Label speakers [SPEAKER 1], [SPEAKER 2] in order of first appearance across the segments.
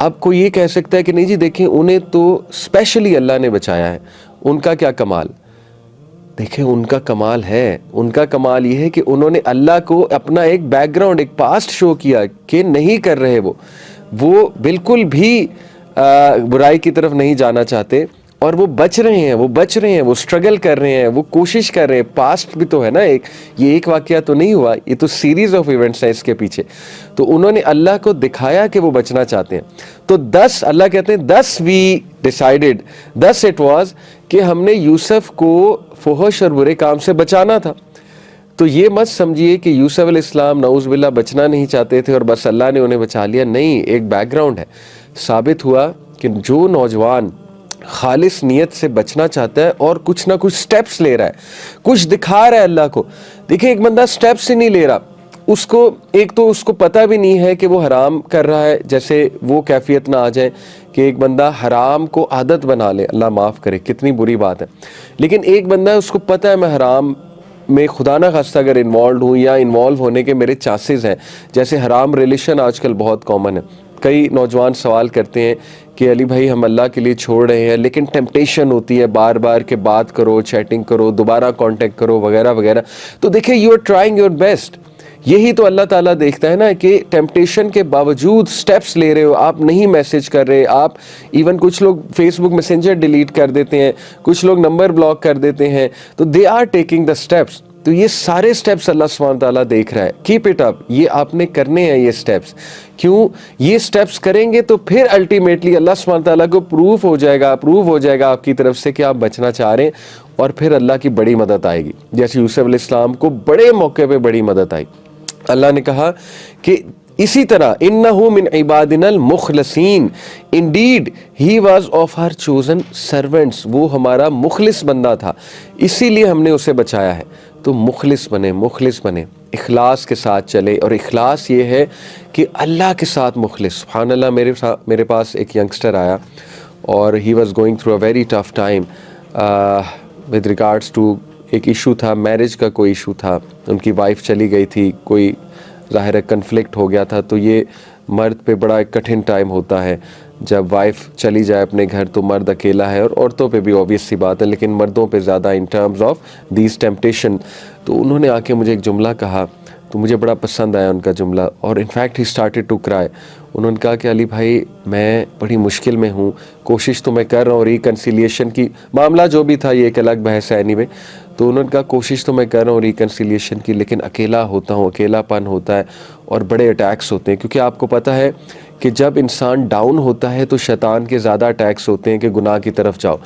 [SPEAKER 1] اب کوئی یہ کہہ سکتا ہے کہ نہیں جی دیکھیں انہیں تو اسپیشلی اللہ نے بچایا ہے، ان کا کیا کمال؟ دیکھیں ان کا کمال ہے، ان کا کمال یہ ہے کہ انہوں نے اللہ کو اپنا ایک بیک گراؤنڈ، ایک پاسٹ شو کیا کہ نہیں کر رہے، وہ بالکل بھی برائی کی طرف نہیں جانا چاہتے، اور وہ بچ رہے ہیں، وہ سٹرگل کر رہے ہیں، وہ کوشش کر رہے ہیں. پاسٹ بھی تو ہے نا، یہ ایک واقعہ تو نہیں ہوا، یہ تو سیریز آف ایونٹس ہے اس کے پیچھے. تو انہوں نے اللہ کو دکھایا کہ وہ بچنا چاہتے ہیں. تو 10 اللہ کہتے ہیں 10 وی ڈیسائیڈڈ 10 اٹ واز کہ ہم نے یوسف کو فحش اور برے کام سے بچانا تھا. تو یہ مت سمجھیے کہ یوسف علیہ السلام نعوذ باللہ بچنا نہیں چاہتے تھے اور بس اللہ نے انہیں بچا لیا، نہیں، ایک بیک گراؤنڈ ہے. ثابت ہوا کہ جو نوجوان خالص نیت سے بچنا چاہتا ہے اور کچھ نہ کچھ سٹیپس لے رہا ہے، کچھ دکھا رہا ہے اللہ کو. دیکھیں ایک بندہ سٹیپس ہی نہیں لے رہا، اس کو ایک تو اس کو پتہ بھی نہیں ہے کہ وہ حرام کر رہا ہے، جیسے وہ کیفیت نہ آ جائے کہ ایک بندہ حرام کو عادت بنا لے، اللہ معاف کرے کتنی بری بات ہے. لیکن ایک بندہ اس کو پتہ ہے میں حرام میں خدا نہ خواستہ اگر انوالوڈ ہوں یا انوالو ہونے کے میرے چانسز ہیں، جیسے حرام ریلیشن آج کل بہت کامن ہے. کئی نوجوان سوال کرتے ہیں کہ علی بھائی ہم اللہ کے لیے چھوڑ رہے ہیں لیکن ٹیمپٹیشن ہوتی ہے بار بار کہ بات کرو، چیٹنگ کرو، دوبارہ کانٹیکٹ کرو وغیرہ وغیرہ. تو دیکھیں you are trying your best, یہی تو اللہ تعالیٰ دیکھتا ہے نا کہ ٹیمپٹیشن کے باوجود سٹیپس لے رہے ہو، آپ نہیں میسج کر رہے، آپ ایون کچھ لوگ فیس بک میسنجر ڈیلیٹ کر دیتے ہیں، کچھ لوگ نمبر بلاک کر دیتے ہیں، تو they are taking the steps. تو یہ سارے سٹیپس اللہ سبحانہ تعالیٰ دیکھ رہا ہے. کیپ اٹ اپ، یہ آپ نے کرنے ہیں یہ سٹیپس. کیوں؟ یہ سٹیپس کریں گے تو پھر الٹیمیٹلی اللہ سبحانہ تعالیٰ کو پروف ہو جائے گا آپ کی طرف سے کہ آپ بچنا چاہ رہے ہیں، اور پھر اللہ کی بڑی مدد آئے گی. جیسے یوسف علیہ السلام کو بڑے موقع پہ بڑی مدد آئی. اللہ نے کہا کہ اسی طرح انہو من عبادنا المخلصین، indeed he was of our chosen servants, وہ ہمارا مخلص بندہ تھا، اسی لیے ہم نے اسے بچایا ہے. تو مخلص بنے، اخلاص کے ساتھ چلے. اور اخلاص یہ ہے کہ اللہ کے ساتھ مخلص. سبحان اللہ، میرے پاس ایک ینگسٹر آیا اور he was going through a very tough time with regards to ایک ایشو تھا، میرج کا کوئی ایشو تھا، ان کی وائف چلی گئی تھی، کوئی ظاہر ہے کنفلکٹ ہو گیا تھا. تو یہ مرد پہ بڑا ایک کٹھن ٹائم ہوتا ہے جب وائف چلی جائے اپنے گھر، تو مرد اکیلا ہے، اور عورتوں پہ بھی obvious سی بات ہے لیکن مردوں پہ زیادہ in terms of these temptation. تو انہوں نے آ کے مجھے ایک جملہ کہا تو مجھے بڑا پسند آیا ان کا جملہ، اور انفیکٹ ہی اسٹارٹیڈ ٹو کرائے. انہوں نے کہا کہ علی بھائی میں بڑی مشکل میں ہوں، کوشش تو میں کر رہا ہوں، ریکنسیلیشن کی معاملہ جو بھی تھا یہ ایک الگ بحث ہے anyway. تو انہوں نے کہا کوشش تو میں کر رہا ہوں ریکنسیلیشن کی، لیکن اکیلا ہوتا ہوں، اکیلا پن ہوتا ہے اور بڑے اٹیکس ہوتے ہیں. کیونکہ آپ کو پتہ ہے کہ جب انسان ڈاؤن ہوتا ہے تو شیطان کے زیادہ اٹیکس ہوتے ہیں کہ گناہ کی طرف جاؤ.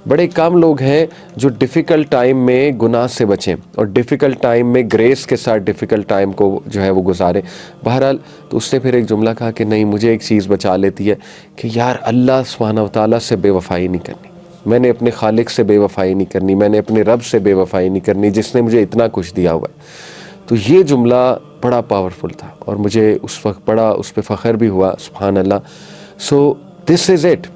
[SPEAKER 1] بڑے کم لوگ ہیں جو ڈیفیکلٹ ٹائم میں گناہ سے بچیں اور ڈیفیکلٹ ٹائم میں گریس کے ساتھ ڈیفیکلٹ ٹائم کو جو ہے وہ گزاریں. بہرحال تو اس نے پھر ایک جملہ کہا کہ نہیں، مجھے ایک چیز بچا لیتی ہے کہ یار اللہ سبحانہ و تعالیٰ سے بے وفائی نہیں کرنی، میں نے اپنے خالق سے بے وفائی نہیں کرنی، میں نے اپنے رب سے بے وفائی نہیں کرنی جس نے مجھے اتنا کچھ دیا ہوا ہے. تو یہ جملہ بڑا پاورفل تھا اور مجھے اس وقت بڑا اس پہ فخر بھی ہوا. سبحان اللہ. سو دس از اٹ.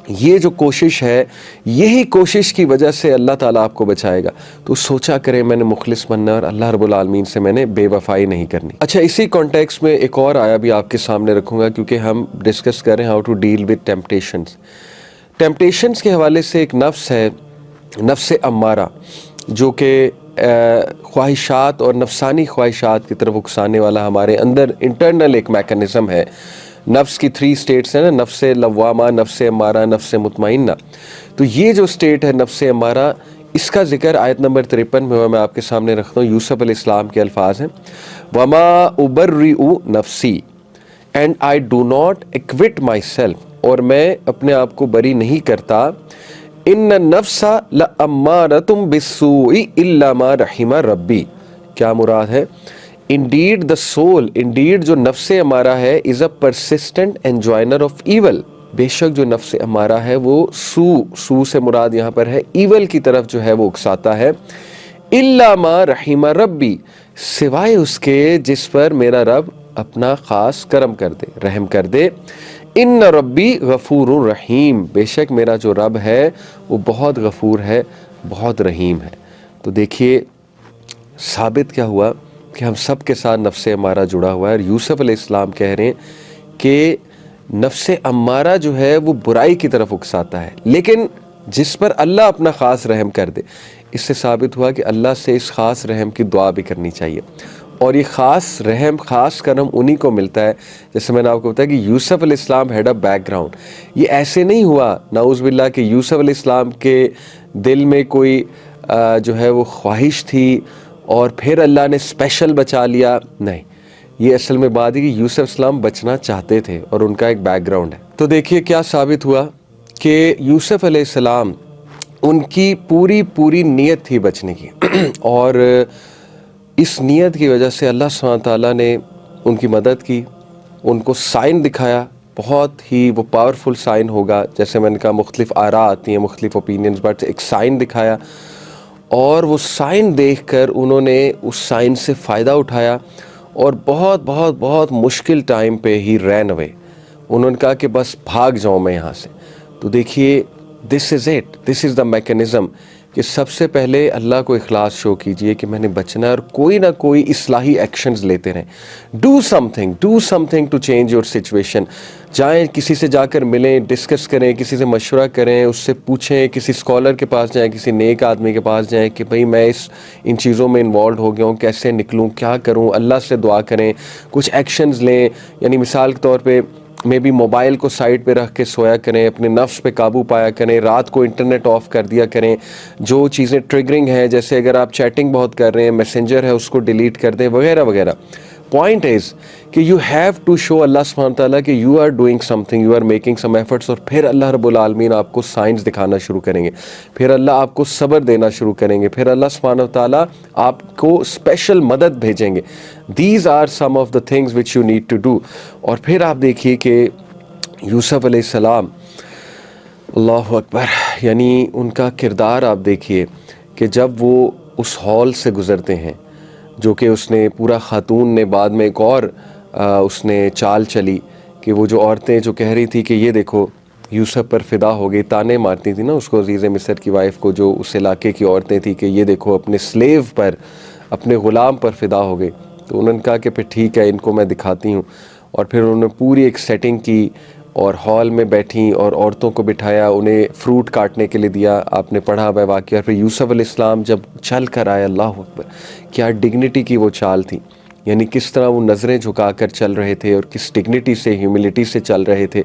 [SPEAKER 1] یہ جو کوشش ہے، یہی کوشش کی وجہ سے اللہ تعالیٰ آپ کو بچائے گا. تو سوچا کریں میں نے مخلص بننا اور اللہ رب العالمین سے میں نے بے وفائی نہیں کرنی. اچھا، اسی کانٹیکس میں ایک اور آیا بھی آپ کے سامنے رکھوں گا کیونکہ ہم ڈسکس کر رہے ہیں how to deal with temptations. Temptations کے حوالے سے ایک نفس ہے، نفس امارہ، جو کہ خواہشات اور نفسانی خواہشات کی طرف اکسانے والا ہمارے اندر انٹرنل ایک میکنزم ہے. نفس کی 3 اسٹیٹس ہیں نا، نفس لوامہ، نفس امارہ، نفس مطمئنہ. تو یہ جو اسٹیٹ ہے نفس امارہ، اس کا ذکر آیت نمبر 53 میں ہوا، میں آپ کے سامنے رکھتا ہوں. یوسف علیہ السلام کے الفاظ ہیں، وَمَا أُبَرِّئُ نَفْسِي and I do not acquit myself، اور میں اپنے آپ کو بری نہیں کرتا. ان النفس لامارۃ بالسوء الا ما رحم ربی. کیا مراد ہے؟ انڈیڈ دا سول، انڈیڈ جو نفس امارہ ہے، از اے پرسسٹنٹ انجوائنر آف ایول. بے شک جو نفس امارہ ہے وہ سو سے مراد یہاں پر ہے ایول کی طرف جو ہے وہ اکساتا ہے. الا ما رحم ربی، سوائے اس کے جس پر میرا رب اپنا خاص کرم کر دے، رحم کر دے. ان ربی غفور رحیم، بے شک میرا جو رب ہے وہ بہت غفور ہے، بہت رحیم ہے. تو دیکھیے ثابت کیا ہوا کہ ہم سب کے ساتھ نفس امارہ جڑا ہوا ہے. اور یوسف علیہ السلام کہہ رہے ہیں کہ نفس امارہ جو ہے وہ برائی کی طرف اکساتا ہے، لیکن جس پر اللہ اپنا خاص رحم کر دے، اس سے ثابت ہوا کہ اللہ سے اس خاص رحم کی دعا بھی کرنی چاہیے. اور یہ خاص رحم، خاص کرم انہی کو ملتا ہے. جیسے میں نے آپ کو بتایا کہ یوسف علیہ السلام ہیڈ اے بیک گراؤنڈ. یہ ایسے نہیں ہوا نعوذ باللہ کہ یوسف علیہ السلام کے دل میں کوئی جو ہے وہ خواہش تھی اور پھر اللہ نے اسپیشل بچا لیا. نہیں، یہ اصل میں بات ہے کہ یوسف علیہ السلام بچنا چاہتے تھے اور ان کا ایک بیک گراؤنڈ ہے. تو دیکھیے کیا ثابت ہوا کہ یوسف علیہ السلام ان کی پوری نیت تھی بچنے کی اور اس نیت کی وجہ سے اللہ سبحانہ تعالیٰ نے ان کی مدد کی، ان کو سائن دکھایا. بہت ہی وہ پاورفل سائن ہوگا، جیسے میں نے کہا مختلف آراء آتی ہیں، مختلف اوپینینز، بٹ ایک سائن دکھایا اور وہ سائن دیکھ کر انہوں نے اس سائن سے فائدہ اٹھایا اور بہت بہت بہت مشکل ٹائم پہ ہی رین اوے. انہوں نے کہا کہ بس بھاگ جاؤں میں یہاں سے. تو دیکھیے دس is it, this is the mechanism کہ سب سے پہلے اللہ کو اخلاص شو کیجئے کہ میں نے بچنا ہے اور کوئی نہ کوئی اصلاحی ایکشنز لیتے رہیں. Do something to change your situation. جائیں کسی سے جا کر ملیں، ڈسکس کریں، کسی سے مشورہ کریں، اس سے پوچھیں، کسی اسکالر کے پاس جائیں، کسی نیک آدمی کے پاس جائیں کہ بھئی میں ان چیزوں میں انوالوڈ ہو گیا ہوں، کیسے نکلوں، کیا کروں. اللہ سے دعا کریں، کچھ ایکشنز لیں. یعنی مثال کے طور پہ میں بھی موبائل کو سائڈ پہ رکھ کے سویا کریں، اپنے نفس پہ قابو پایا کریں، رات کو انٹرنیٹ آف کر دیا کریں. جو چیزیں ٹریگرنگ ہیں، جیسے اگر آپ چیٹنگ بہت کر رہے ہیں، میسنجر ہے اس کو ڈیلیٹ کر دیں وغیرہ وغیرہ. پوائنٹ از کہ یو ہیو ٹو شو اللہ سبحانہ تعالیٰ کہ you are doing something, you are making some efforts. اور پھر اللہ رب العالمین آپ کو سائنس دکھانا شروع کریں گے، پھر اللہ آپ کو صبر دینا شروع کریں گے، پھر اللہ سبحانہ تعالیٰ آپ کو اسپیشل مدد بھیجیں گے. These are some of the things which you need to do. اور پھر آپ دیکھیے کہ یوسف علیہ السلام، اللہ اکبر، یعنی ان کا کردار آپ دیکھیے کہ جب وہ اس ہال سے گزرتے ہیں، جو کہ اس نے پورا خاتون نے بعد میں ایک اور اس نے چال چلی کہ وہ جو عورتیں جو کہہ رہی تھی کہ یہ دیکھو یوسف پر فدا ہو گئی، تانے مارتی تھی نا اس کو، عزیز مصر کی وائف کو، جو اس علاقے کی عورتیں تھیں کہ یہ دیکھو اپنے سلیو پر، اپنے غلام پر فدا ہو گئی. تو انہوں نے کہا کہ پھر ٹھیک ہے، ان کو میں دکھاتی ہوں. اور پھر انہوں نے پوری ایک سیٹنگ کی اور ہال میں بیٹھیں اور عورتوں کو بٹھایا، انہیں فروٹ کاٹنے کے لیے دیا. آپ نے پڑھا ہوا واقعہ. پھر یوسف علیہ السلام جب چل کر آئے، اللہ اکبر، کیا ڈگنیٹی کی وہ چال تھی. یعنی کس طرح وہ نظریں جھکا کر چل رہے تھے اور کس ڈگنیٹی سے، ہیوملٹی سے چل رہے تھے.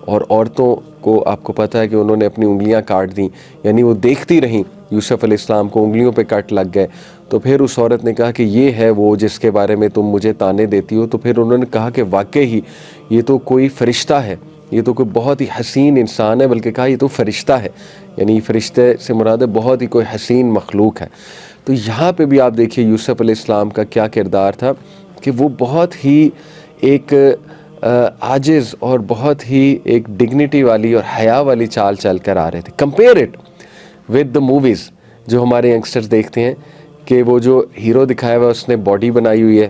[SPEAKER 1] اور عورتوں کو آپ کو پتہ ہے کہ انہوں نے اپنی انگلیاں کاٹ دیں، یعنی وہ دیکھتی رہیں یوسف علیہ السلام کو، انگلیوں پہ کٹ لگ گئے. تو پھر اس عورت نے کہا کہ یہ ہے وہ جس کے بارے میں تم مجھے تانے دیتی ہو. تو پھر انہوں نے کہا کہ واقعی ہی یہ تو کوئی فرشتہ ہے، یہ تو کوئی بہت ہی حسین انسان ہے، بلکہ کہا یہ تو فرشتہ ہے. یعنی فرشتے سے مراد ہے بہت ہی کوئی حسین مخلوق ہے. تو یہاں پہ بھی آپ دیکھیے یوسف علیہ السلام کا کیا کردار تھا کہ وہ بہت ہی ایک عاجز اور بہت ہی ایک ڈگنیٹی والی اور حیا والی چال چل کر آ رہے تھے. Compare it with the movies جو ہمارے ینگسٹرز دیکھتے ہیں کہ وہ جو ہیرو دکھایا ہوا ہے اس نے باڈی بنائی ہوئی ہے،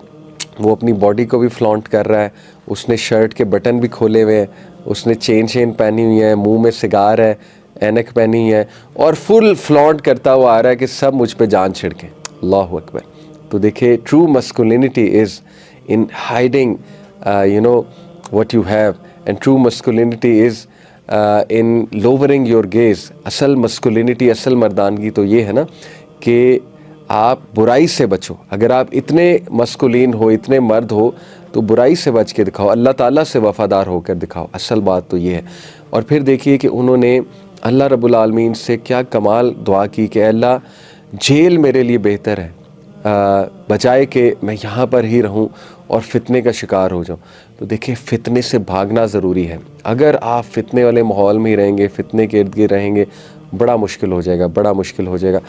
[SPEAKER 1] وہ اپنی باڈی کو بھی فلانٹ کر رہا ہے، اس نے شرٹ کے بٹن بھی کھولے ہوئے ہیں، اس نے چین پہنی ہوئی ہے، منہ میں سگار ہے، اینک پہنی ہوئی ہے اور فل فلانٹ کرتا ہوا آ رہا ہے کہ سب مجھ پہ جان چھڑکیں. اللہ اکبر. تو دیکھیں true masculinity is in hiding what you have, and true masculinity is in lowering your gaze. اصل مسکولینٹی، اصل مردانگی تو یہ ہے نا کہ آپ برائی سے بچو. اگر آپ اتنے مسکولین ہو، اتنے مرد ہو تو برائی سے بچ کے دکھاؤ، اللہ تعالیٰ سے وفادار ہو کر دکھاؤ. اصل بات تو یہ ہے. اور پھر دیکھیے کہ انہوں نے اللہ رب العالمین سے کیا کمال دعا کی کہ اللہ جیل میرے لیے بہتر ہے بجائے کہ میں یہاں پر ہی رہوں اور فتنے کا شکار ہو جاؤں. تو دیکھیں فتنے سے بھاگنا ضروری ہے. اگر آپ فتنے والے ماحول میں ہی رہیں گے، فتنے کے ارد گرد رہیں گے، بڑا مشکل ہو جائے گا، بڑا مشکل ہو جائے گا.